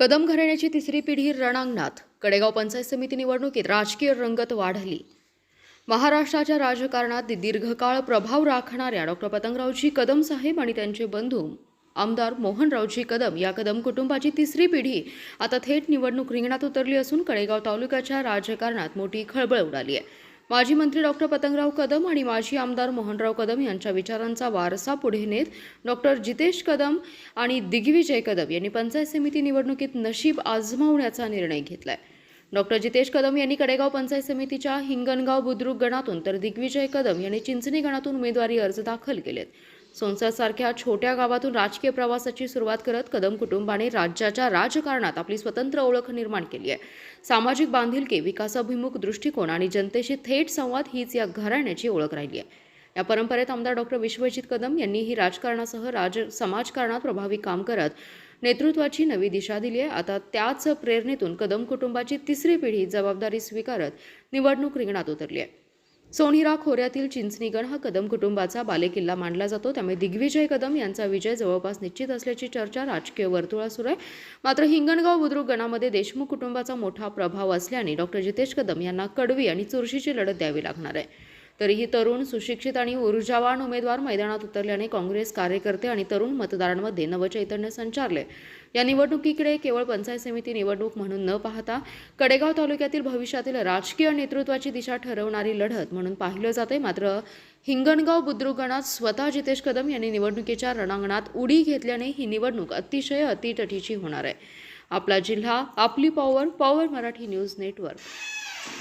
कदम घराण्याची तिसरी पिढी रणांगणात. कडेगाव पंचायत समिती निवडणुकीत राजकीय रंगत वाढली. महाराष्ट्राच्या राजकारणात दीर्घकाळ प्रभाव राखणाऱ्या डॉ. पतंगरावजी कदम साहेब आणि त्यांचे बंधू आमदार मोहनरावजी कदम या कदम कुटुंबाची तिसरी पिढी आता थेट निवडणूक रिंगणात उतरली असून कडेगाव तालुक्याच्या राजकारणात मोठी खळबळ उडाली आहे. माजी मंत्री डॉ. पतंगराव कदम आणि माजी आमदार मोहनराव कदम यांच्या विचारांचा वारसा पुढे नेत डॉ. जितेश कदम आणि दिग्विजय कदम यांनी पंचायत समिती निवडणुकीत नशीब आजमावण्याचा निर्णय घेतलाय. डॉ. जितेश कदम यांनी कडेगाव पंचायत समितीच्या हिंगणगाव बुद्रुक गणातून तर दिग्विजय कदम यांनी चिंचणी गणातून उमेदवारी अर्ज दाखल केलेत. सोनसरसारख्या छोट्या गावातून राजकीय प्रवासाची सुरुवात करत कदम कुटुंबाने राज्याच्या राजकारणात आपली स्वतंत्र ओळख निर्माण केली आहे. सामाजिक बांधिलकी, विकासाभिमुख दृष्टिकोन आणि जनतेशी थेट संवाद हीच या घराण्याची ओळख राहिली आहे. या परंपरेत आमदार डॉ. विश्वजित कदम यांनीही राजकारणासह समाजकारणात प्रभावी काम करत नेतृत्वाची नवी दिशा दिली आहे. आता त्याच प्रेरणेतून कदम कुटुंबाची तिसरी पिढी जबाबदारी स्वीकारत निवडणूक रिंगणात उतरली आहे. सोनीरा खोऱ्यातील चिंचणीगण हा कदम कुटुंबाचा बालेकिल्ला मानला जातो. त्यामुळे दिग्विजय कदम यांचा विजय जवळपास निश्चित असल्याची चर्चा राजकीय वर्तुळात सुरू आहे. मात्र हिंगणगाव बुद्रुक गणामध्ये देशमुख कुटुंबाचा मोठा प्रभाव असल्याने डॉ. जितेश कदम यांना कडवी आणि चुरशीची लढत द्यावी लागणार आहे. तरीही तरुण, सुशिक्षित आणि ऊर्जावान उमेदवार मैदानात उतरल्याने काँग्रेस कार्यकर्ते आणि तरुण मतदारांमध्ये नवचैतन्य संचारले. या निवडणुकीकडे केवळ पंचायत समिती निवडणूक म्हणून न पाहता कडेगाव तालुक्यातील भविष्यातील राजकीय नेतृत्वाची दिशा ठरवणारी लढत म्हणून पाहिलं जाते. मात्र हिंगणगाव बुद्रुक गणात स्वतः जितेश कदम यांनी निवडणुकीच्या रणांगणात उडी घेतल्याने ही निवडणूक अतिशय अतितटीची होणार आहे. आपला जिल्हा, आपली power, power Marathi news network.